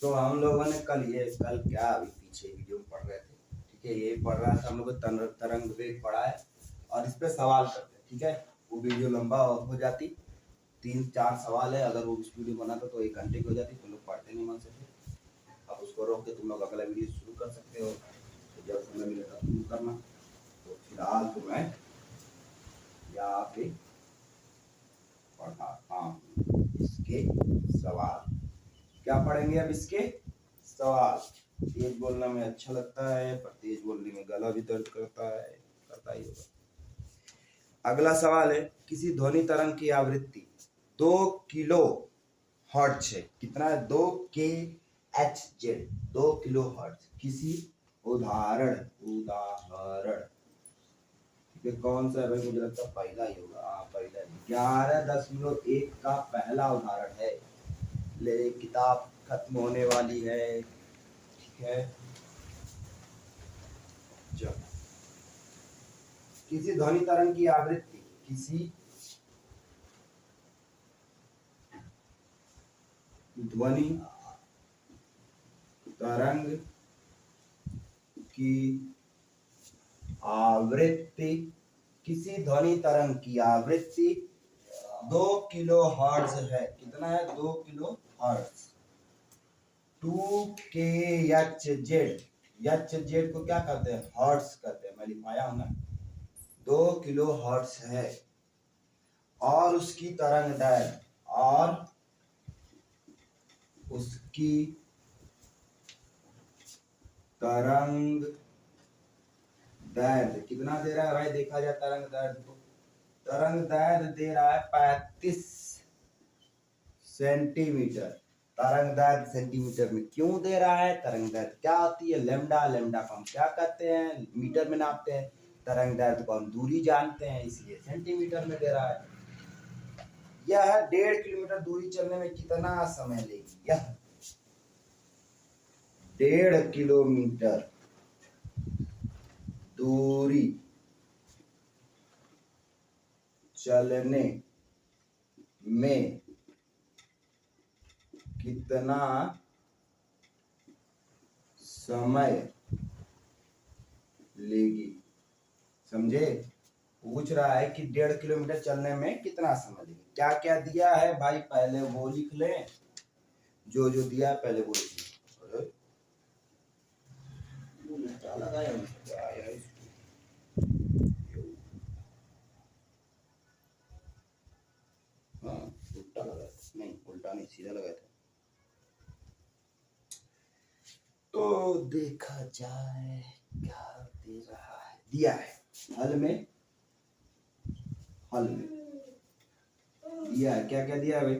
तो हम लोगों ने कल क्या अभी पीछे वीडियो में पढ़ रहे थे, ठीक है। ये पढ़ रहा था हम लोग को तरंग वेग पढ़ा है और इस पे सवाल करते हैं, ठीक है। वो वीडियो लंबा हो जाती, 3-4 सवाल है। अगर वो उस वीडियो बनाता तो 1 घंटे की हो जाती। तुम लोग पढ़ते नहीं मन से, अब उसको रोक के तुम लोग अगला वीडियो शुरू कर सकते हो। तो जब समय मिले तब शुरू करना। तो फिलहाल तो मैं यहाँ पे पढ़ाता हूँ इसके सवाल। क्या पढ़ेंगे अब? इसके सवाल। तेज बोलना में अच्छा लगता है, पर तेज बोलने में गला भी दर्द करता ही होगा। अगला सवाल है, किसी ध्वनि तरंग की आवृत्ति 2 किलो हर्ट्ज है। कितना है? 2 kHz, 2 किलो हर्ट्ज। किसी उदाहरण ठीक है। कौन सा है भाई? मुझे लगता है पहला ही होगा। हाँ, पहला। 11.1 का पहला उदाहरण है। ले किताब खत्म होने वाली है, ठीक है। चलो, किसी ध्वनि तरंग की आवृत्ति, किसी ध्वनि तरंग की आवृत्ति, किसी ध्वनि तरंग की आवृत्ति 2 किलो हर्ट्ज है। कितना है? 2 kilo hertz. 2 kHz। H Z को क्या कहते हैं? हर्ट्ज कहते हैं। मैं लिखवाया हूं ना। 2 किलो हर्ट्ज है और उसकी तरंग दैर्घ्य, और उसकी तरंग दैर्घ्य कितना दे रहा है भाई? देखा जाए तरंग दैर्घ्य को। तरंग दैर्घ्य दे रहा है 35 सेंटीमीटर। तरंग दैर्घ्य सेंटीमीटर में क्यों दे रहा है? तरंग दैर्घ्य क्या होती है? लेमडा। लेमडा को हम क्या कहते हैं? मीटर में नापते हैं। तरंग दैर्घ्य को हम दूरी जानते हैं, इसलिए सेंटीमीटर में दे रहा है। यह 1.5 किलोमीटर दूरी चलने में कितना समय लेगी? यह 1.5 किलोमीटर दूरी चलने में कितना समय लेगी? समझे? पूछ रहा है कि 1.5 किलोमीटर चलने में कितना समय लेगी। क्या क्या दिया है भाई? पहले वो लिख लें, जो जो दिया है पहले वो लिख लें। उल्टा लगाया हाँ, उल्टा लगाया नहीं, उल्टा नहीं, सीधा लगाया था। तो देखा जाए क्या दे रहा है। दिया है हल में दिया है। क्या क्या दिया है भाई?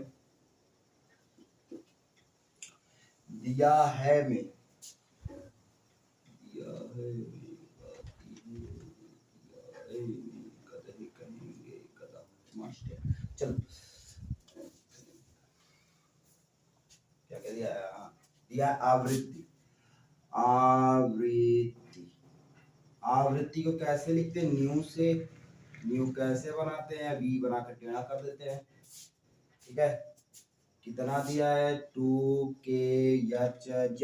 दिया है में दिया है चलो, क्या क्या दिया है? हाँ, दिया आवृत्ति। आवृत्ति आवृत्ति को कैसे लिखते हैं? न्यू से। न्यू कैसे बनाते हैं? वी बनाकर टेढ़ा कर देते हैं, ठीक है। कितना दिया है? 2 kHz।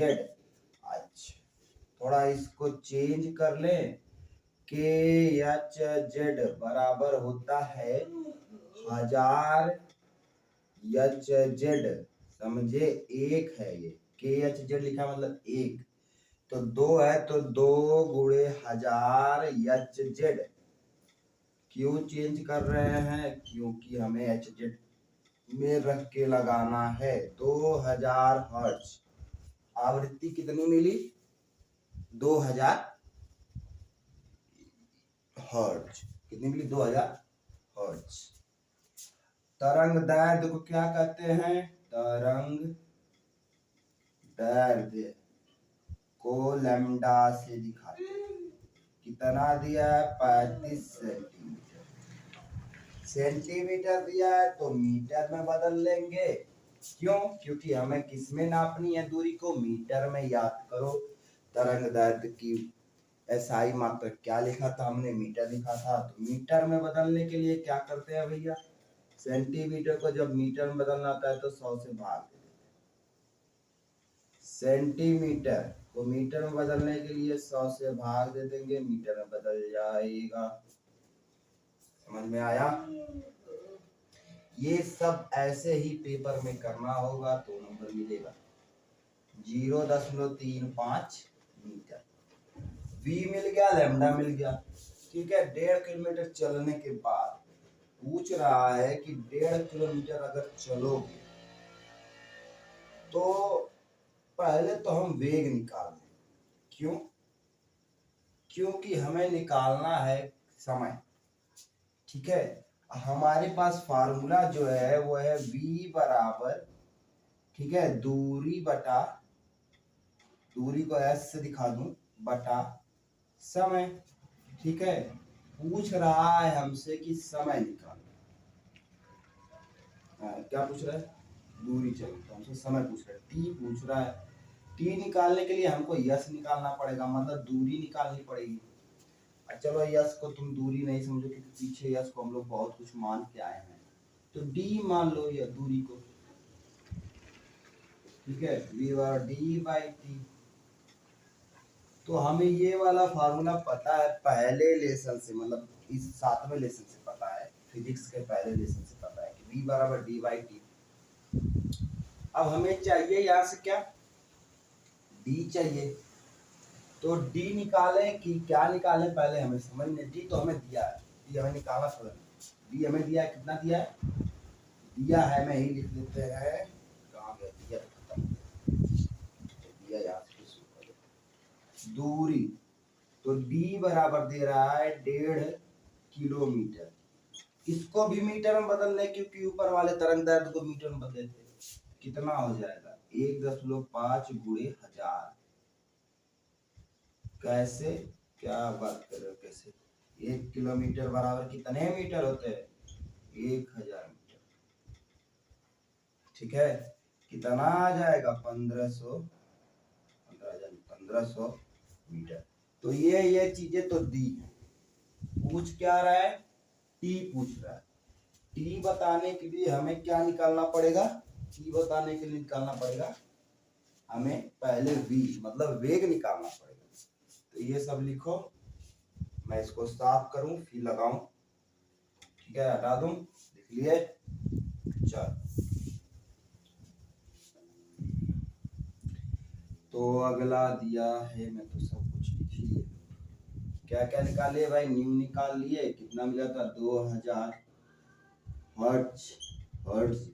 अच्छा, थोड़ा इसको चेंज कर लें। kHz बराबर होता है 1000 Hz। समझे? एक है ये। kHz लिखा मतलब एक। तो 2 है तो 2 × 1000 Hz। क्यों चेंज कर रहे हैं? क्योंकि हमें Hz में रख के लगाना है। 2000 हर्ट्ज। आवृत्ति कितनी मिली? 2000 हर्ट्ज। कितनी मिली? 2000 हर्ट्ज। तरंग दैर्घ्य को क्या कहते हैं? तरंग दैर्घ्य को लैम्डा से दिखाते हैं। कितना दिया है? 35 सेंटीमीटर। सेंटीमीटर दिया है तो मीटर में बदल लेंगे। क्यों? क्योंकि हमें किस में नापनी है दूरी को? मीटर में। याद करो, तरंग दैर्घ्य की एसआई मात्रक क्या लिखा था हमने? मीटर लिखा था। तो मीटर में बदलने के लिए क्या करते हैं भैया? सेंटीमीटर को जब मीटर में बदलना होता है तो 100 से भाग देते हैं। सेंटीमीटर को मीटर में बदलने के लिए 100 से भाग दे देंगे, मीटर में बदल जाएगा। समझ में आया? ये सब ऐसे ही पेपर में करना होगा तो नंबर मिलेगा। 0.35 मीटर। v मिल गया, लैम्डा मिल गया। ठीक है, 1.5 किलोमीटर चलने के बाद पूछ रहा है कि 1.5 किलोमीटर अगर चलोगे तो पहले तो हम वेग निकाल लें। क्यों? क्योंकि हमें निकालना है समय। ठीक है, हमारे पास फार्मूला जो है वो है v बराबर, ठीक है, दूरी बटा, दूरी को s से दिखा दूं, बटा समय। ठीक है, पूछ रहा है हमसे कि समय निकाल। क्या पूछ रहा है? दूरी चाहिए, तो हमसे समय पूछ रहा है, टी पूछ रहा है। टी निकालने के लिए हमको यस निकालना पड़ेगा, मतलब दूरी निकालनी पड़ेगी। चलो यस को तुम दूरी नहीं समझो कि पीछे यस को हम लोग बहुत कुछ मान के आए हैं, तो डी मान लो या दूरी को। ठीक है, v bar d by t. तो हमें ये वाला फार्मूला पता है पहले लेसन से, मतलब इस 7वें लेसन से पता है, फिजिक्स के पहले लेसन से पता है कि v बराबर डी बाई टी। अब हमें चाहिए यहाँ से क्या? d चाहिए। तो d निकाले कि क्या निकाले पहले हमें समझ में। d तो हमें दिया है, d हमें निकालना थोड़ा। d हमें दिया है, कितना दिया है? दिया है, मैं ही लिख लेते हैं, कहाँ गया दिया, दिया यहाँ से दूरी। तो d बराबर दे रहा है 1.5 किलोमीटर। इसको भी मीटर में बदल लें क्योंकि ऊपर वाले तरंग दैर्ध्य को मीटर में बदले थे। कितना हो जाएगा? 1.5 गुणे 1000। कैसे? क्या बात कर रहे हो, कैसे? 1 किलोमीटर बराबर कितने मीटर होते हैं? 1000 मीटर। ठीक है, कितना आ जाएगा? 1500 मीटर। तो ये चीजें तो दी है। पूछ क्या रहा है? टी पूछ रहा है। टी बताने के लिए हमें क्या निकालना पड़ेगा? टी बताने के लिए निकालना पड़ेगा हमें पहले v, मतलब वेग निकालना पड़ेगा। तो ये सब लिखो, मैं इसको साफ करूं फिर लगाऊं। ठीक है, हटा दूं, लिख लिए। चल, तो अगला दिया है, मैं तो सब कुछ लिख लिए। क्या क्या निकाले भाई? न्यू निकाल लिए, कितना मिला था? 2000 हर्ट्ज।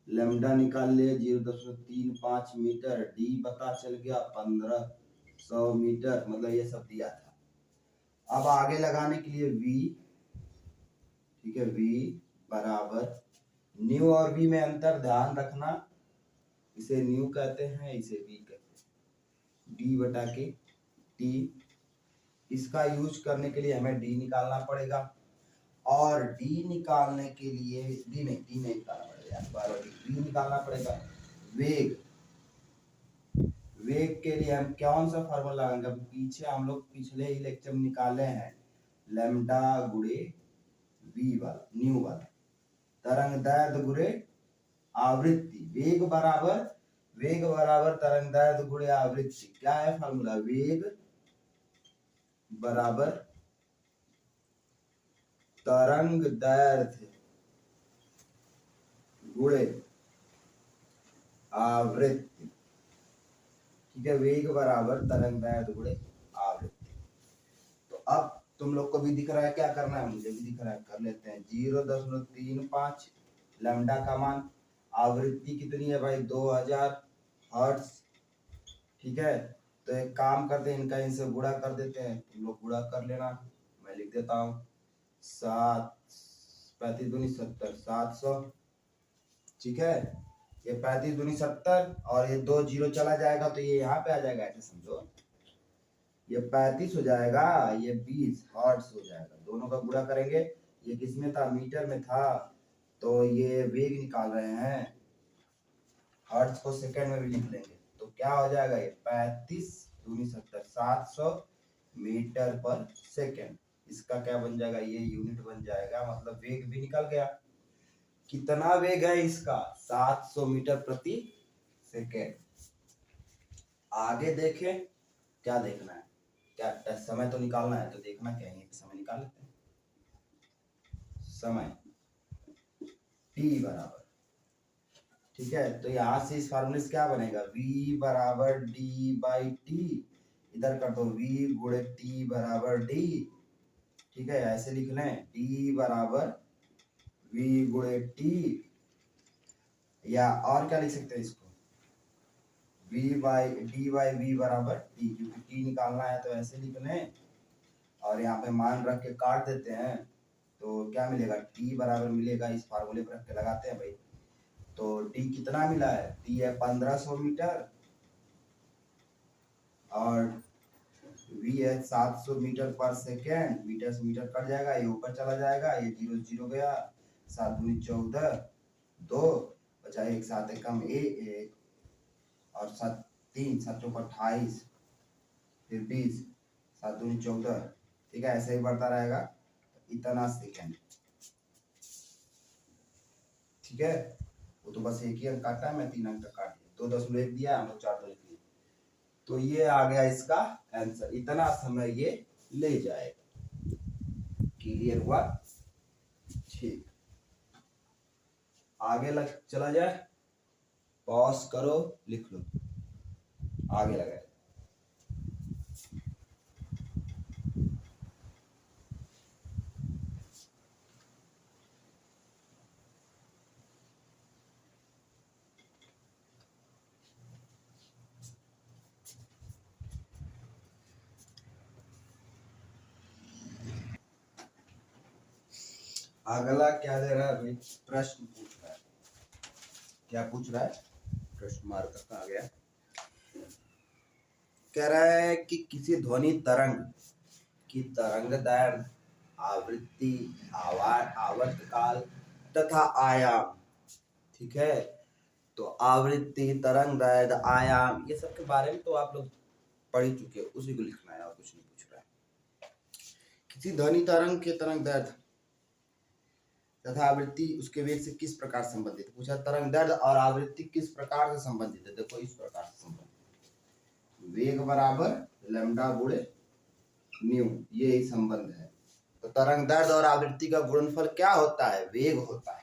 लैम्डा निकाल लिए 0.35 मीटर। डी पता चल गया 1500 मीटर, मतलब ये सब दिया था। अब आगे लगाने के लिए v, ठीक है, v बराबर न्यू और v में अंतर ध्यान रखना, इसे न्यू कहते हैं, इसे v कहते हैं। d बटा के t, इसका यूज करने के लिए हमें d निकालना पड़ेगा। और d निकालने के लिए d नहीं निकालना पड़ेगा, बार d निकालना पड़ेगा। वेग, वेग के लिए हम कौन सा फार्मूला लगाएंगे? पीछे हम लोग पिछले ही लेक्चर में निकाले हैं, लैम्डा गुणे v वाला, न्यू वाला, तरंग दैर्ध्य गुणे आवृत्ति। वेग बराबर तरंग दैर्ध्य गुणे आवृत्ति। क्या है फार्मूला? वेग बराबर तरंग दैर्ध्य गुणे आवृत्ति। ठीक है, वेग बराबर तरंग दैर्ध्य गुणे आवृत्ति। तो अब तुम लोग को भी दिख रहा है, क्या करना है? मुझे भी दिख रहा है, कर लेते हैं। 0.35 लैम्डा का मान, आवृत्ति कितनी है भाई? 2000 हर्ट्ज। ठीक है, तो एक काम करते हैं, इनका इनसे गुणा कर देते हैं, तुम लोग गुणा कर लेना, मैं लिख देता हूँ। 35 दूनी 70, 700। ठीक है, ये 35 दूनी 70 और ये 2 जीरो चला जाएगा तो ये यहाँ पे आ जाएगा, ऐसे समझो। ये 35 हो जाएगा, ये 20 हर्ट्ज हो जाएगा। दोनों का गुणा करेंगे, ये किसमें था? मीटर में था, तो ये वेग निकाल रहे हैं, हर्ट्ज को सेकंड में भी लिख लेंगे। तो क्या हो जाएगा? ये 35 दूनी 70, 700 मीटर पर सेकंड। इसका क्या बन जाएगा? ये यूनिट बन जाएगा, मतलब वेग भी निकल गया। कितना वेग है इसका? 700 मीटर प्रति सेकेंड। आगे देखें, क्या देखना है, क्या समय तो निकालना है, तो देखना क्या है, समय निकाल लेते हैं। समय t बराबर, ठीक है, तो यहां से इस फार्मूले से क्या बनेगा, v बराबर d बाई टी, इधर कर दो v गुणे t बराबर d, ठीक है, ऐसे लिख लें d बराबर v गुणे t, या और क्या लिख सकते हैं इसको, v by d by v बराबर t, क्योंकि t निकालना है तो ऐसे लिख लें, और यहाँ पे मान रख के काट देते हैं, तो क्या मिलेगा, t बराबर मिलेगा, इस फार्मूले पर रख के लगाते हैं भाई, तो t कितना मिला है, t है 1500 मीटर, और v है 700 मीटर पर सेकेंड, मीटर से मीटर कट जाएगा, ये ऊपर चला जाएगा, ये 0 0 गया, 7 दूनी 14, 2 बचा, एक 7 एक कम एक, और 7 3 7 चौक 28, फिर 20, 7 दूनी 14, ठीक है, ऐसे ही बढ़ता रहेगा इतना सेकेंड, ठीक है, वो तो बस एक ही अंक काटा है, मैं 3 अंक काट दिया, 2.1 दिया, हम लोग 4 तो लिख लिए, तो ये आ गया इसका आंसर, इतना समय ये ले जाएगा। क्लियर हुआ, ठीक, आगे लग चला जाए, पॉज करो, लिख लो, आगे लगाए, अगला क्या दे रहा है भाई, प्रश्न पूछ रहा है, क्या पूछ रहा है, प्रश्न मार्क कहाँ गया, कह रहा है कि किसी ध्वनि तरंग की तरंग दैर्ध्य, आवृत्ति, आवर्तकाल तथा आयाम, ठीक है, तो आवृत्ति, तरंग दैर्ध्य, आयाम, ये सब के बारे में तो आप लोग पढ़ ही चुके हो, उसी को लिखना है और कुछ नहीं पूछ रहा है। किसी ध्वनि तरंग के तरंग दैर्ध्य तथा आवृत्ति उसके वेग से किस प्रकार संबंधित है, पूछा तरंग दैर्ध्य और आवृत्ति किस प्रकार से संबंधित है, देखो इस प्रकार से संबंधित, वेग बराबर लैम्डा गुणे न्यू, ये ही संबंध है, तो तरंग दैर्ध्य और आवृत्ति का गुणनफल क्या होता है, वेग होता है।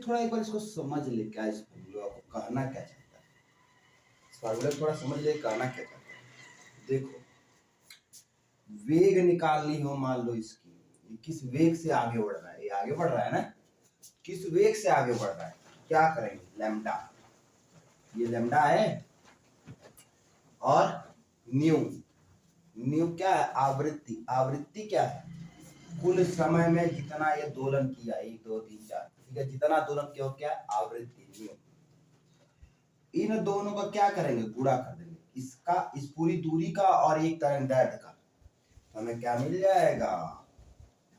थोड़ा एक बार इसको समझ ले, क्या इस फॉर्मूला को कहना क्या चाहता है, इस फॉर्मूला को थोड़ा समझ ले, कहना क्या चाहता है। देखो, वेग निकालनी हो, मान लो इसकी, किस वेग से आगे बढ़ रहा है, ये आगे बढ़ रहा है ना, किस वेग से आगे बढ़ रहा है, क्या करेंगे, लैम्डा, ये लैम्डा है, और न्यू, न्यू क्या है, आवृत्ति, आवृत्ति क्या है, कुल समय में जितना ये दोलन किया, 1 2 3 4, ठीक है, जितना दोलन किया क्या आवृत्ति, न्यू, इन दोनों का क्या करेंगे, गुणा कर देंगे, इसका, इस पूरी दूरी का और एक तरंग दैर्ध्य का, तो हमें क्या मिल जाएगा,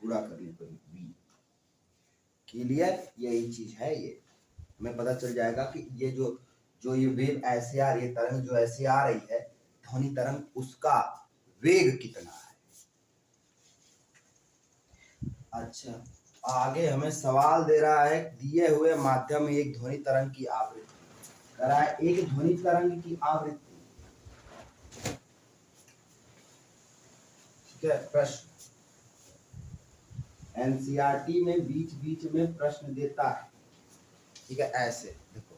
गुणा करने पर v, क्लियर, यही चीज है, ये हमें पता चल जाएगा कि ये जो जो ये वेव ऐसे आ रही है, तरंग जो ऐसे आ रही है, ध्वनि तरंग, उसका वेग कितना है। अच्छा, आगे हमें सवाल दे रहा है, दिए हुए माध्यम में एक ध्वनि तरंग की आवृत्ति, कह रहा है एक ध्वनि तरंग की आवृत्ति, ठीक है, प्रश्न एनसीईआरटी में बीच बीच में प्रश्न देता है, ठीक है, ऐसे देखो,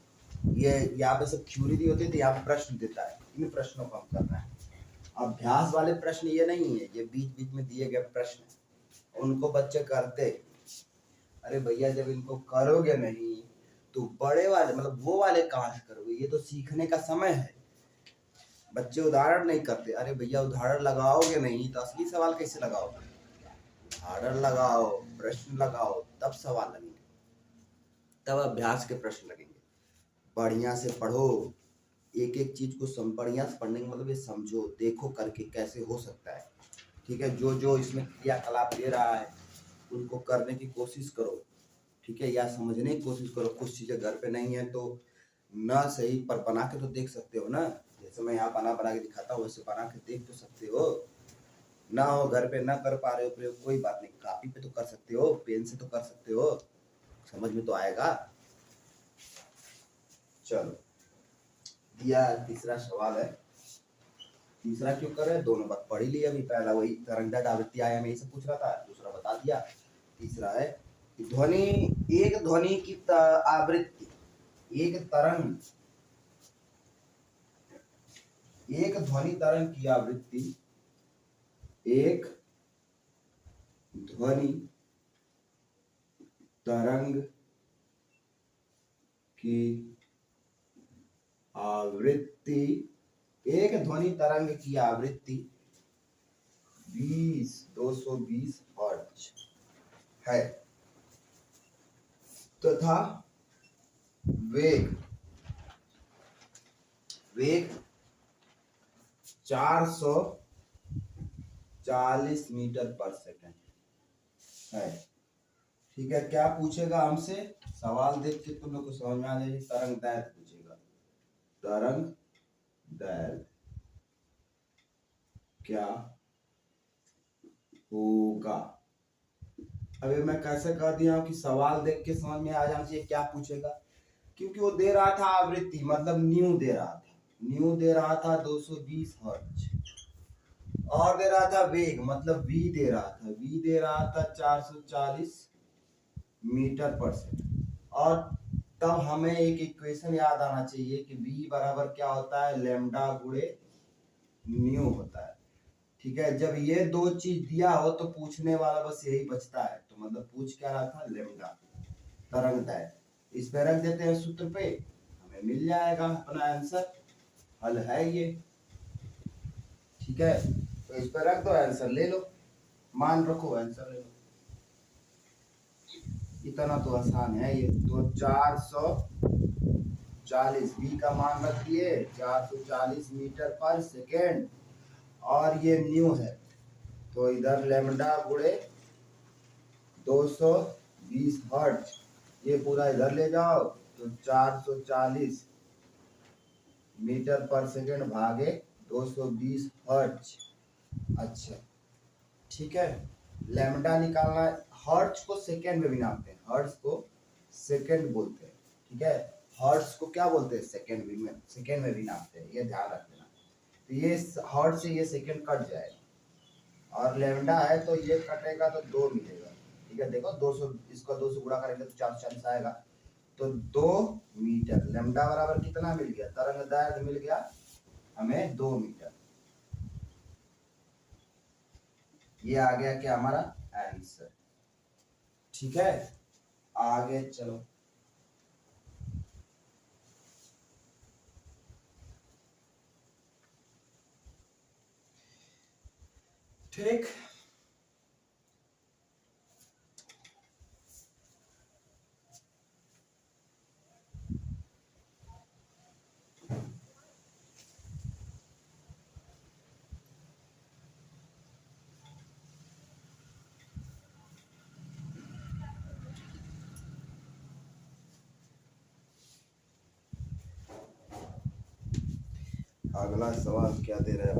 ये यहाँ पे सब थ्योरी दी होती है, तो यहाँ पे प्रश्न देता है, इन प्रश्नों को हम करना है, अभ्यास वाले प्रश्न ये नहीं है, ये बीच बीच में दिए गए प्रश्न, उनको बच्चे करते, अरे भैया जब इनको करोगे नहीं तो बड़े वाले, मतलब वो वाले कहाँ से करोगे, ये तो सीखने का समय है, बच्चे उदाहरण नहीं करते, अरे भैया उदाहरण लगाओगे नहीं तो असली सवाल कैसे लगाओगे, उदाहरण लगाओ, प्रश्न लगाओ, तब सवाल लगेंगे, तब अभ्यास के प्रश्न लगेंगे, बढ़िया से पढ़ो, एक एक चीज को बढ़िया से पढ़ने का मतलब ये समझो, देखो करके कैसे हो सकता है, ठीक है, जो जो इसमें क्रियाकलाप दे रहा है उनको करने की कोशिश करो, ठीक है, या समझने की कोशिश करो, कुछ चीजें घर पे नहीं है तो ना सही पर बना के तो देख सकते हो ना, जैसे मैं यहाँ बना बना के दिखाता हूँ वैसे बना के देख तो सकते हो, ना हो घर पे ना कर पा रहे हो प्रयोग, कोई बात नहीं, कॉपी पे तो कर सकते हो, पेन से तो कर सकते हो, समझ में तो आएगा। चलो दिया तीसरा सवाल है। तीसरा क्यों कर रहे हैं, दोनों बात पढ़ ही लिया अभी, पहला वही तरंगदैर्घ्य आवृत्ति आयाम यही से पूछ रहा था, दूसरा बता दिया। तीसरा है कि एक ध्वनि की आवृत्ति, एक तरंग, एक ध्वनि तरंग की आवृत्ति, एक ध्वनि तरंग की आवृत्ति, एक ध्वनि तरंग की आवृत्ति 220 हर्ट्ज है तथा वेग 440 मीटर पर सेकंड है। ठीक है, क्या पूछेगा हमसे, सवाल देख के तुम लोग को समझ में आ जाएगी। तरंग दैर्घ्य पूछेगा, तरंग दैर्घ्य क्या होगा। अभी मैं कैसे कह दिया हूं कि सवाल देख के समझ में आ जाना चाहिए क्या पूछेगा, क्योंकि वो दे रहा था आवृत्ति, मतलब न्यू दे रहा था, न्यू दे रहा था 220 हर्ट्ज, और दे रहा था वेग, मतलब वी दे रहा था, वी दे रहा था 440 मीटर पर सेकंड। और तब हमें एक इक्वेशन याद आना चाहिए कि v बराबर क्या होता है, लैम्डा गुणे न्यू होता है। ठीक है, जब ये दो चीज दिया हो तो पूछने वाला बस यही बचता है, तो मतलब पूछ क्या रहा था, लैम्डा तरंग दैर्घ्य। इस पे रख देते हैं सूत्र पे, हमें मिल जाएगा अपना आंसर, हल है ये। ठीक है, तो इस पे रख दो, आंसर ले लो, मान रखो, आंसर ले लो। इतना तो आसान है ये। तो 440 बी का मान रख दिए 440 मीटर पर सेकेंड, और ये न्यू है, तो इधर लैम्डा गुणे 220 हर्ट्ज, ये पूरा इधर ले जाओ, तो 440 मीटर पर सेकेंड भागे 220 हर्ट्ज। अच्छा, ठीक है, लैम्डा निकालना है, हर्ट्ज को सेकेंड में भी नापते हैं, हर्ट्ज को सेकेंड बोलते हैं। ठीक है, हर्ट्ज को क्या बोलते हैं, सेकेंड में भी नापते हैं, ये ध्यान रख लेना। तो ये हर्ट्ज से ये सेकेंड कट जाएगा, और लैम्डा है तो ये कटेगा तो 2 मिलेगा। ठीक है, देखो 200, इसको 2 से गुणा करेंगे तो 440 आएगा, तो 2 मीटर, लैम्डा बराबर कितना मिल गया, तरंग दैर्घ्य मिल गया हमें 2 मीटर। ये आ गया क्या हमारा आंसर। ठीक है, आगे चलो। ठीक, अगला सवाल क्या दे रहे हैं,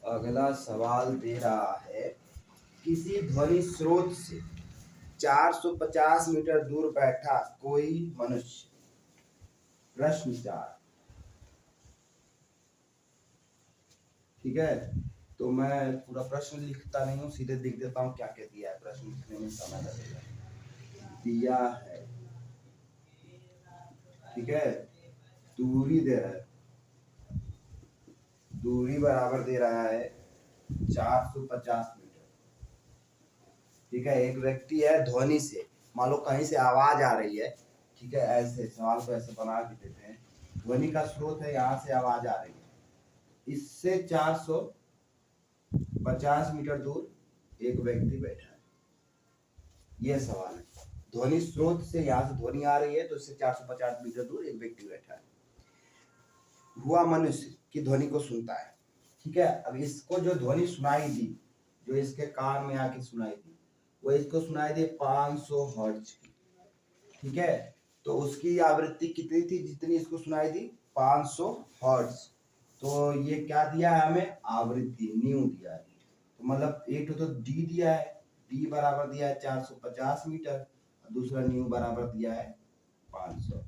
अगला सवाल दे रहा है, किसी ध्वनि स्रोत से 450 मीटर दूर बैठा कोई मनुष्य, प्रश्न 4। ठीक है, तो मैं पूरा प्रश्न लिखता नहीं हूँ, सीधे लिख देता हूँ क्या क्या दिया है, प्रश्न लिखने में समय लगेगा। दिया है, ठीक है, दूरी दे रहा है, दूरी बराबर दे रहा है 450 मीटर। ठीक है, एक व्यक्ति है ध्वनि से, मान लो कहीं से आवाज आ रही है, ठीक है, ऐसे सवाल को ऐसे बना के देते हैं, ध्वनि का स्रोत है, यहाँ से आवाज आ रही है, इससे 450 मीटर दूर एक व्यक्ति बैठा है। यह सवाल है, ध्वनि स्रोत से, यहाँ से ध्वनि आ रही है तो इससे 450 मीटर दूर एक व्यक्ति बैठा है, हुआ मनुष्य की ध्वनि को सुनता है। ठीक है, अब इसको जो ध्वनि सुनाई दी, जो इसके कान में आके सुनाई दी, वो इसको सुनाई दी 500 हर्ट्ज की। ठीक है, तो उसकी आवृत्ति कितनी थी, जितनी इसको सुनाई दी 500 हर्ट्ज। तो ये क्या दिया है हमें, आवृत्ति न्यू दिया है, तो मतलब एक तो डी दिया है, डी बराबर दिया है 450 मीटर, दूसरा न्यू बराबर दिया है 500।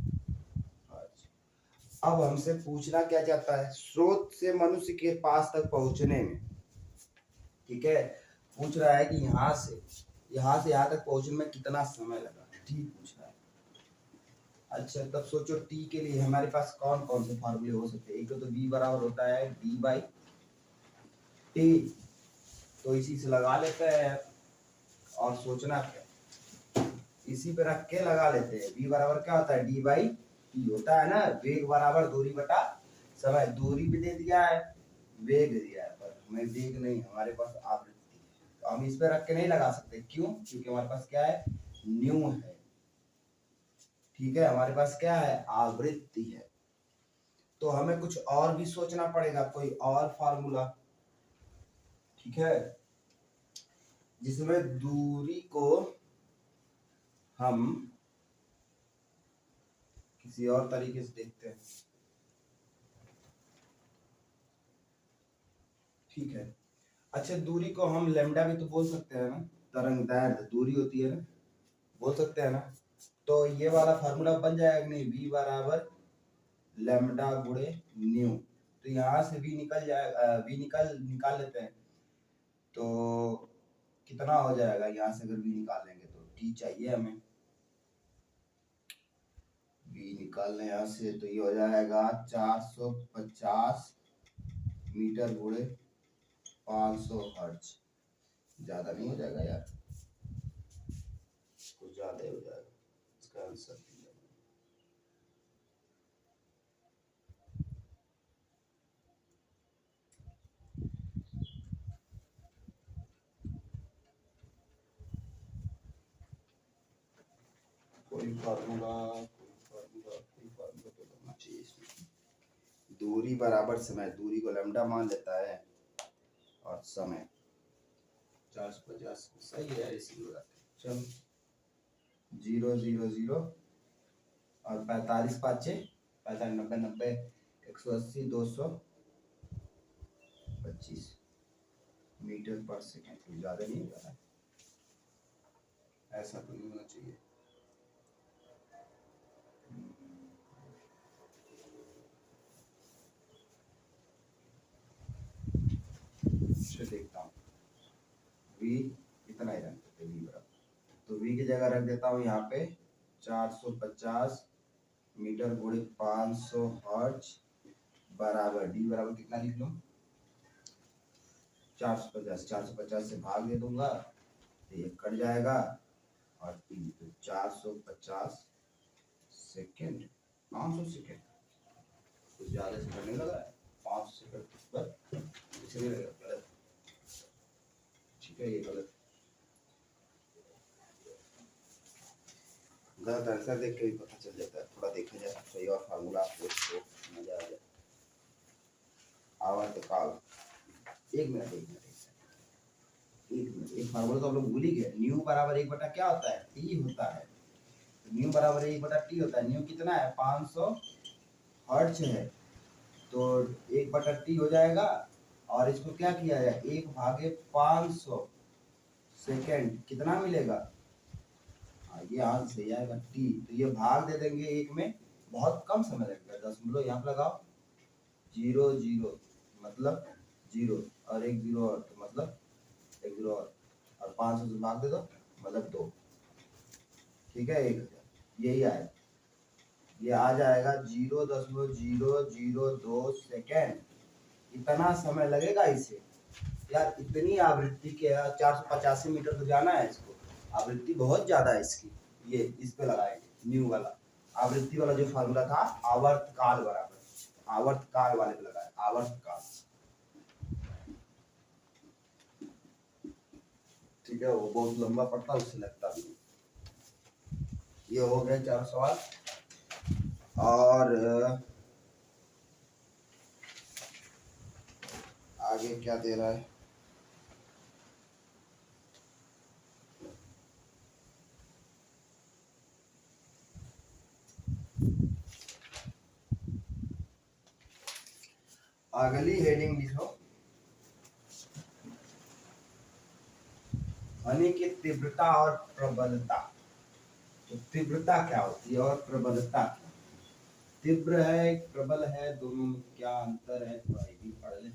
अब हमसे पूछना क्या चाहता है, स्रोत से मनुष्य के पास तक पहुंचने में, ठीक है, पूछ रहा है कि यहाँ से यहाँ तक पहुंचने में कितना समय लगा, ठीक पूछ रहा है। अच्छा तब सोचो टी के लिए हमारे पास कौन कौन से फार्मूले हो सकते हैं। एक तो v बराबर होता है d बाई टी, तो इसी से लगा लेते हैं और सोचना क्या, इसी पे रख के लगा लेते हैं। v बराबर क्या होता है, d बाई टी होता है ना, वेग बराबर दूरी बटा समय। दूरी भी दे दिया है, वेग दिया है, पर हमें वेग नहीं, हमारे पास आवृत्ति है, तो हम इस पे रख के नहीं लगा सकते। क्यों? क्योंकि हमारे पास क्या है, न्यू है, ठीक है, हमारे पास क्या है, आवृत्ति है। तो हमें कुछ और भी सोचना पड़ेगा, कोई और फार्मूला, ठीक है, जिसमें दूरी को हम किसी और तरीके से देखते हैं, ठीक है। अच्छा दूरी को हम लेमडा भी तो बोल सकते हैं ना, तरंग दैर्घ्य दूरी होती है ना, बोल सकते हैं ना। तो ये वाला फार्मूला बन जाएगा नहीं, v बराबर लेमडा गुणे न्यू, तो यहाँ से v निकल जाएगा, v निकाल लेते हैं, तो कितना हो जाएगा, यहाँ से अगर v निकालेंगे तो t चाहिए हमें, v निकालने यहाँ से, तो ये हो जाएगा 450 मीटर गुणे 500 हर्ट्ज। ज्यादा नहीं हो जाएगा यार, कुछ ज्यादा हो जाएगा, इसका आंसर कोई फार्मूला तो लगना चाहिए इसमें। दूरी बराबर समय, दूरी को लैम्डा मान लेता है और समय 450 सही है, इसी चल 0 0 0 और 45 5 6 45 90 90 180 225 मीटर पर सेकेंड, कोई ज्यादा नहीं हो रहा है, ऐसा तो नहीं होना चाहिए। देखता हूँ v इतना ही रख देते, v बराबर, तो v की जगह रख देता हूँ यहाँ पे 450 मीटर गुणे 500 हर्ट्ज बराबर d बराबर कितना लिख लूँ, 450 से भाग दे दूंगा तो ये कट जाएगा, और t तो 450 सेकेंड, 500 सेकेंड, कुछ ज्यादा से करने लगा है, 500 सेकेंड पर इसलिए गलत, ठीक है, ये गलत आंसर देख के भी पता चल जाता है, थोड़ा देखा जाए सही और फार्मूला आपको तो मजा आ जाए। आवर्तकाल, एक फार्मूला तो हम लोग भूल ही गए, न्यू बराबर 1 बटा क्या होता है, टी होता है, न्यू बराबर 1 बटा टी होता है। न्यू कितना है, 500 हर्ट्ज है, तो 1 बटा टी हो जाएगा, और इसको क्या किया जाए, 1 भागे 500 सेकेंड कितना मिलेगा, ये आंसर सही आएगा टी, तो ये भाग दे देंगे एक में, बहुत कम समय लगेगा, दशमलव यहाँ पे लगाओ, 0 0 मतलब 0 और 1 0 और, तो मतलब 1 0 और 500 से भाग दे दो मतलब 2, ठीक है, 1000, यही आएगा, ये आ जाएगा 0.002 सेकेंड, इतना समय लगेगा इसे यार, इतनी आवृत्ति के 485 मीटर तो जाना है इसको, आवृत्ति बहुत ज्यादा है इसकी, ये इस पे लगाएंगे न्यू वाला, आवृत्ति वाला जो फार्मूला था आवर्तकाल बराबर, आवर्तकाल वाले पे लगाए, आवर्तकाल, ठीक है, वो बहुत लंबा पड़ता है, उससे लगता भी नहीं। ये हो गए 4 सवाल, और आगे क्या दे रहा है, अगली हेडिंग लिखो, ध्वनि की तीव्रता और प्रबलता, तो तीव्रता क्या होती है और प्रबलता क्या? तीव्र है प्रबल है, दोनों में क्या अंतर है थोड़ा ये भी पढ़ ले।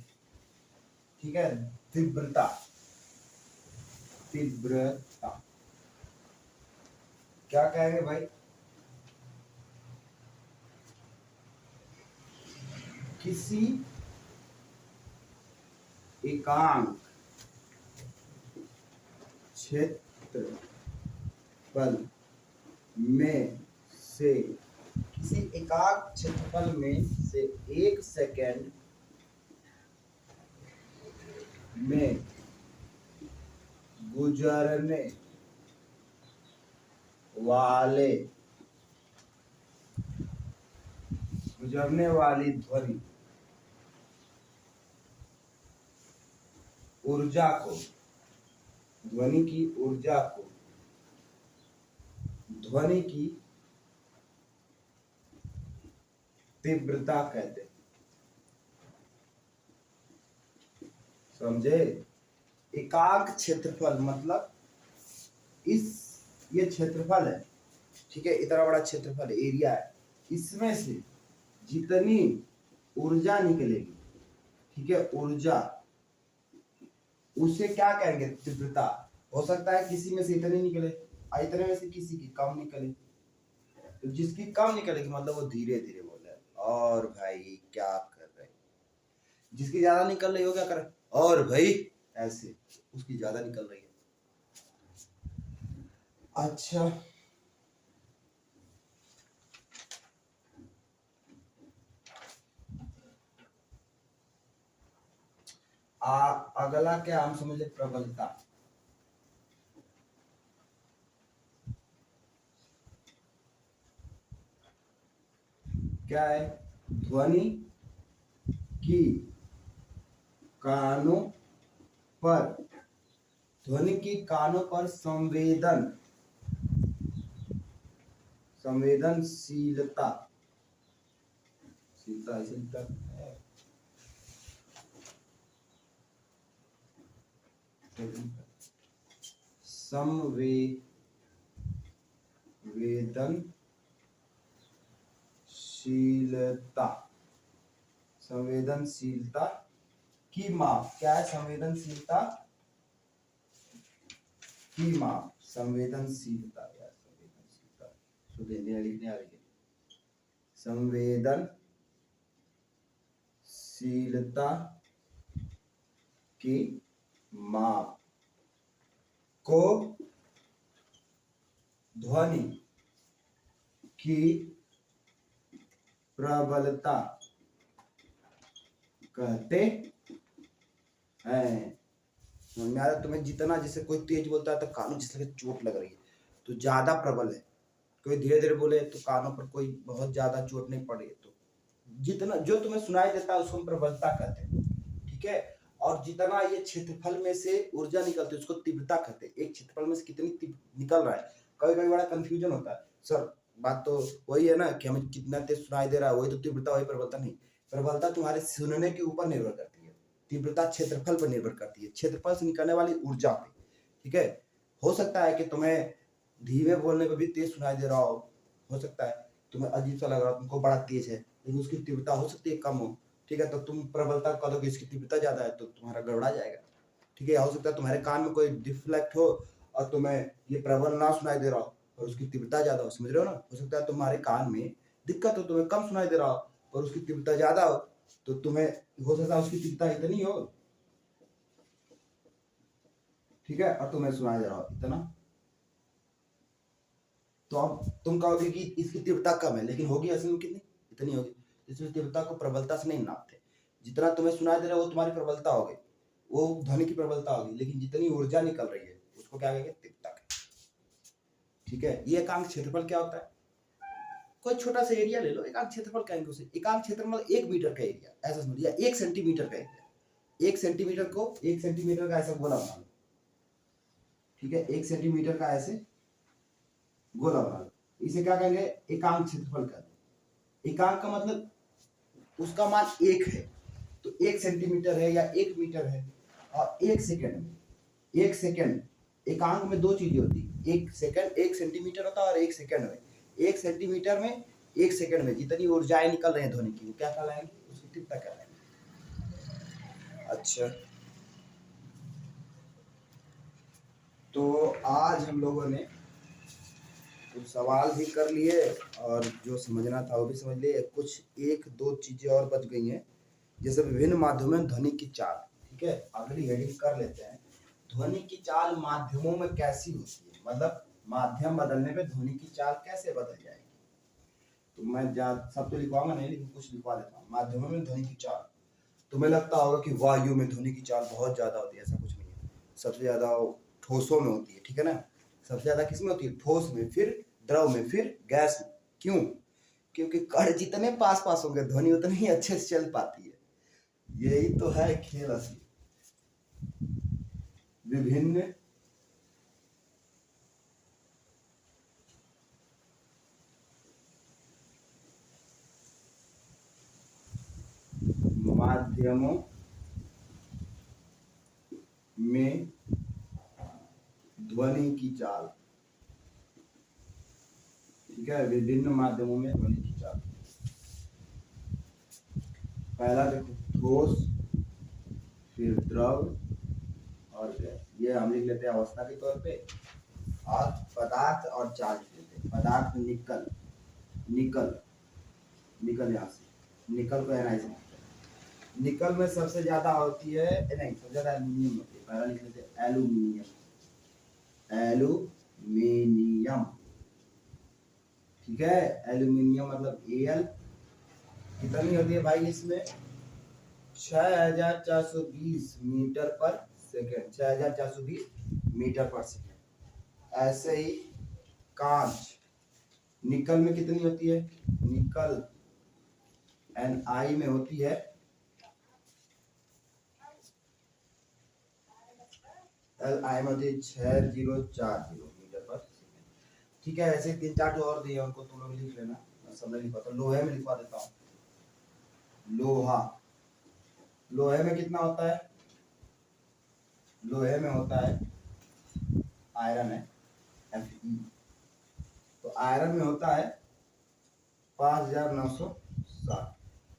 ठीक है, तीव्रता, तीव्रता क्या कहेंगे भाई? किसी एकांक क्षेत्रफल में से, किसी एकांक क्षेत्रफल में से 1 सेकेंड में गुजरने वाली ध्वनि ऊर्जा को, ध्वनि की ऊर्जा को, ध्वनि की तीव्रता कहते हैं। समझे? एकांक क्षेत्रफल मतलब ये क्षेत्रफल है, ठीक है, इतना बड़ा क्षेत्रफल एरिया है, इसमें से जितनी ऊर्जा निकलेगी, ठीक है, ऊर्जा, उसे क्या कहेंगे? तीव्रता। हो सकता है किसी में से इतनी निकले, इतने में से किसी की कम निकले, तो जिसकी कम निकलेगी मतलब वो धीरे धीरे बोल रहा है, और भाई क्या कर रहे हैं। जिसकी ज्यादा निकल रही हो क्या कर, और भाई ऐसे उसकी ज्यादा निकल रही है। अच्छा, अगला क्या हम समझ ले? प्रबलता। क्या है? ध्वनि की कानों पर, ध्वनि की कानों पर संवेदनशीलता, संवेदनशीलता की माप। क्या है? संवेदनशीलता की माप, संवेदनशीलता, यार संवेदनशीलता तो लिखने आ रही है। संवेदनशीलता की माप को ध्वनि की प्रबलता कहते हैं। समझ में आ रहा? तुम्हें जितना, जैसे कोई तेज बोलता है तो कानों जिससे चोट लग रही है तो ज्यादा प्रबल है, कोई धीरे धीरे बोले तो कानों पर कोई बहुत ज्यादा चोट नहीं पड़ी है, तो जितना जो तुम्हें सुनाई देता है उसको हम प्रबलता कहते हैं, ठीक है। और जितना ये क्षेत्रफल में से ऊर्जा निकलती है उसको तीव्रता कहते हैं। एक क्षेत्रफल में से कितनी निकल रहा है, कभी कभी बड़ा कंफ्यूजन होता है, सर बात तो वही है ना कि हमें कितना तेज सुनाई दे रहा है, वही तो तीव्रता, वही प्रबलता नहीं। प्रबलता तुम्हारे सुनने के ऊपर निर्भर करती है, तीव्रता क्षेत्रफल पर निर्भर करती है, क्षेत्रफल से निकलने वाली ऊर्जा पे, ठीक है। हो सकता है कि तुम्हें धीमे बोलने पर भी तेज सुनाई दे रहा हो सकता है तुम्हें अजीब सा लग रहा हो, तुमको बड़ा तेज है लेकिन उसकी तीव्रता हो सकती है कम हो, ठीक है, तो तुम प्रबलता कह दो कि इसकी तीव्रता ज्यादा है तो तुम्हारा गड़बड़ा जाएगा, ठीक है। हो सकता है तुम्हारे कान में कोई डिफ्लेक्ट हो और तुम्हें ये प्रबल ना सुनाई दे रहा हो और उसकी तीव्रता ज्यादा हो, समझ रहे हो ना। हो सकता है तुम्हारे कान में दिक्कत हो, तुम्हें कम सुनाई दे रहा हो और उसकी तीव्रता ज्यादा हो, तो तुम्हें हो सकता है उसकी तीव्रता इतनी हो, ठीक है, और तुम्हें सुनाई दे रहा हो इतना, तो अब तुम कहोगे कि इसकी तीव्रता कम है, लेकिन होगी असल में कितनी? इतनी होगी। इसलिए तीव्रता को प्रबलता से नहीं नापते, जितना तुम्हें सुनाई दे रहा है वो तुम्हारी प्रबलता होगी, वो ध्वनि की प्रबलता होगी, लेकिन जितनी ऊर्जा निकल रही है उसको क्या कहेंगे? तीव्रता, ठीक है। ये एकांक क्षेत्रफल क्या होता है? कोई छोटा सा एरिया ले लो, एकांक क्षेत्रफल कहेंगे उसे। एकांक क्षेत्रफल मतलब 1 मीटर का एरिया, ऐसा समझिए, 1 सेंटीमीटर का एरिया। 1 सेंटीमीटर को 1 सेंटीमीटर का ऐसा गोला बना लो, ठीक है, 1 सेंटीमीटर का ऐसे गोला बना लो, इसे क्या कहेंगे? एकांक क्षेत्रफल कहते हैं। एकांक का मतलब उसका मान 1 है, तो 1 सेंटीमीटर है या 1 मीटर है, और 1 सेकेंड में 1 सेकेंड एकांक में दो चीजें होती है, एक सेकंड, 1 सेंटीमीटर होता है और 1 सेकंड में। 1 सेंटीमीटर में 1 सेकंड में जितनी ऊर्जाएं निकल रही है ध्वनि की, वो क्या कहलाएंगी, उसकी तीव्रता कहलाएंगी। अच्छा, तो आज हम लोगों ने कुछ सवाल भी कर लिए और जो समझना था वो भी समझ लिए। कुछ एक दो चीजें और बच गई हैं, जैसे विभिन्न माध्यमों में ध्वनि की चाल। ठीक है, अगली हेडिंग कर लेते हैं, ध्वनि की चाल माध्यमों में कैसी होती है, मतलब माध्यम बदलने पे ध्वनि की चाल कैसे बदल जाएगी। तो मैं सब तो लिखवाऊंगा नहीं, लेकिन कुछ लिखवा देता हूँ। माध्यमों में ध्वनि की चाल, तुम्हें लगता होगा कि वायु में ध्वनि की चाल बहुत ज्यादा होती है, ऐसा कुछ नहीं है। सबसे ज्यादा ठोसों में होती है, ठीक है ना। सबसे ज्यादा किसमें होती है, ठोस में, फिर द्रव में, फिर गैस में। क्यों, क्योंकि कण जितने पास पास होंगे ध्वनि उतनी ही अच्छे से चल पाती है। यही तो है खेल असली। विभिन्न माध्यमों में ध्वनि की चाल, ठीक है, विभिन्न माध्यमों में ध्वनि की चाल। पहला देखो, ठोस, फिर द्रव और गैस। ये हम लिख लेते हैं अवस्था के तौर पे। और पदार्थ और चार्ज लेते हैं। पदार्थ में निकल, निकल, निकल यहाँ से, निकल को एनआई से। निकल में सबसे ज्यादा होती है, नहीं सबसे ज्यादा एल्यूमिनियम होती है। पहला लिख लेते हैं एल्यूमिनियम, एल्यूमिनियम, ठीक है। एल्यूमिनियम मतलब एल कितनी होती है भाई इसमें, 6420 मीटर पर सेकेंड, 6420 मीटर पर सेकेंड। ऐसे ही कांच, निकल में कितनी होती है, निकल एनआई में होती है एल आई में होती है 6040 मीटर पर सेकेंड, ठीक है। ऐसे 3 4 और दिए, उनको तुम लोग लिख लेना, मैं सब नहीं लिखवाता। लोहे में लिखवा देता हूँ, लोहा, लोहे में कितना होता है, लोहे में होता है, आयरन है Fe, तो आयरन में होता है 5960।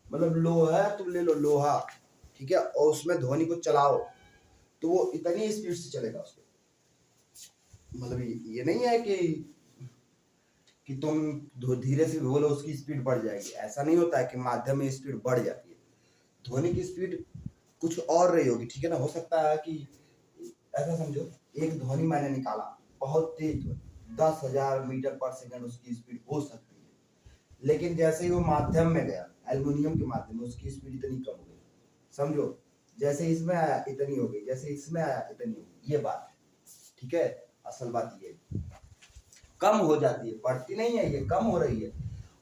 मतलब लोहा तुम ले लो, लोहा, ठीक है, और उसमें ध्वनि को चलाओ तो वो इतनी स्पीड से चलेगा उसको। मतलब ये नहीं है कि तुम धीरे से बोलो उसकी स्पीड बढ़ जाएगी, ऐसा नहीं होता है कि माध्यम में स्पीड बढ़ जाती है। ध्वनि की स्पीड कुछ और रही होगी, ठीक है ना। हो सकता है कि ऐसा समझो, एक ध्वनि मैंने निकाला, बहुत तेज ध्वनि, 10,000 मीटर पर सेकंड उसकी स्पीड हो सकती है, लेकिन जैसे ही वो माध्यम में गया, एल्युमिनियम के माध्यम में, उसकी स्पीड इतनी कम हो गई। समझो, जैसे इसमें आया इतनी हो गई, जैसे इसमें आया इतनी हो गई, ये बात है, ठीक है। असल बात ये कम हो जाती है, बढ़ती नहीं है, ये कम हो रही है।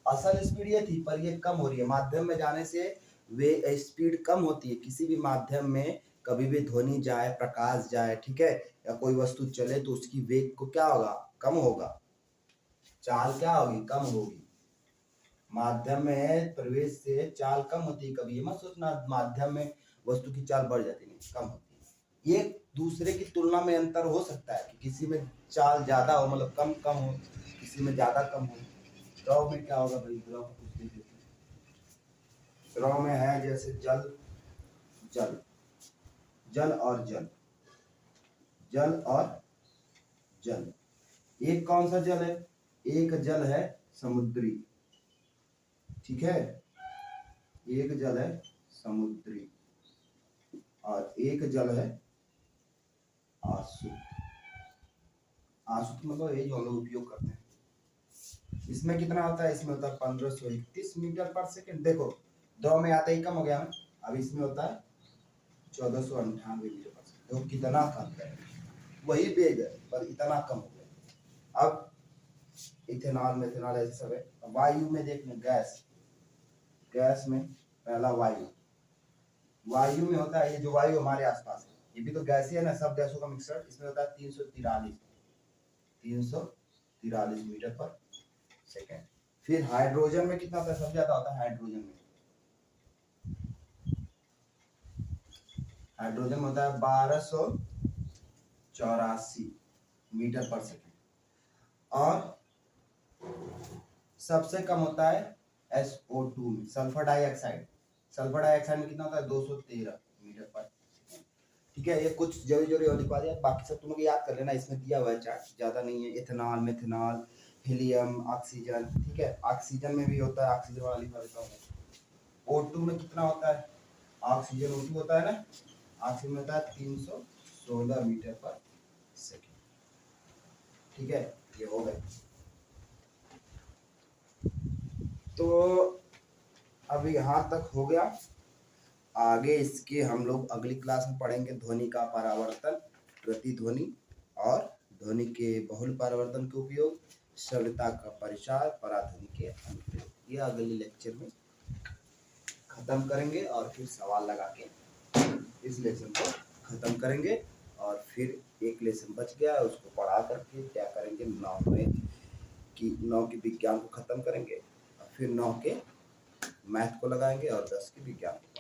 असल स्पीड ये थी, पर ये कम हो रही है। माध्यम में जाने से वे स्पीड कम होती है। किसी भी माध्यम में कभी भी ध्वनि जाए, प्रकाश जाए, ठीक है, या कोई वस्तु चले, तो उसकी वेग को क्या होगा, कम होगा, चाल क्या होगी, कम होगी। माध्यम में प्रवेश से चाल कम होती है। कभी ये मत सोचना माध्यम में वस्तु की चाल बढ़ जाती, नहीं, कम होती है। ये दूसरे की तुलना में अंतर हो सकता है कि किसी में चाल ज्यादा हो, मतलब कम कम हो, किसी में ज्यादा कम हो। द्रव में क्या होगा भाई, द्रव कुछ देख लेते हैं। द्रव में है जैसे जल, जल, जल और जल, जल और जल। एक कौन सा जल है, एक जल है समुद्री, ठीक है, एक जल है समुद्री और एक जल है आसुत। आसुत मतलब ये जो हम लोग उपयोग करते हैं। इसमें कितना होता है, इसमें होता है 1531 मीटर पर सेकेंड। देखो द्रव में आते ही कम हो गया ना, अब इसमें होता है 1498 मीटर पर सेकेंड। देखो कितना कम है, वही वेग है पर इतना कम हो गया। अब इथेनॉल, मेथेनॉल ऐसे सब है। वायु में देख लें, गैस, गैस में पहला वायु, वायु में होता है ये जो वायु हमारे आसपास है, ये भी तो गैस ही है ना, सब गैसों का मिक्सर। इसमें होता है 343 मीटर पर सेकेंड। फिर हाइड्रोजन में कितना होता है, सबसे ज्यादा होता है हाइड्रोजन में, हाइड्रोजन होता है 1284, मीटर पर सेकेंड, और सबसे कम होता है SO2 में, सल्फर डाइऑक्साइड। सल्फर डाइऑक्साइड में कितना होता है 213 मीटर पर सेकेंड। ठीक है, ये कुछ जोड़ी जोड़ी और लिखवा दिया, बाकी सब तुम लोग याद कर लेना, इसमें दिया हुआ है चार्ट, ज्यादा नहीं है। Ethanol, methanol, helium, oxygen. ठीक है, ऑक्सीजन में भी होता है, ऑक्सीजन वाला लिखवा देता हूँ। O2 में कितना होता है, ऑक्सीजन O2 होता है ना, ऑक्सीजन में होता है 316 मीटर पर सेकेंड। ठीक है, ये हो गए। तो अब यहाँ तक हो गया। आगे इसके हम लोग अगली क्लास में पढ़ेंगे ध्वनि का परावर्तन, प्रतिध्वनि, और ध्वनि के बहुल परावर्तन के उपयोग, श्रव्यता का परिचय, पराध्वनि के अनुप्रयोग। ये अगले लेक्चर में खत्म करेंगे और फिर सवाल लगा के इस लेसन को खत्म करेंगे। और फिर एक लेसन बच गया, उसको पढ़ा करके क्या करेंगे, 9 के विज्ञान को खत्म करेंगे, और फिर 9 के मैथ को लगाएंगे, और 10 के विज्ञान को।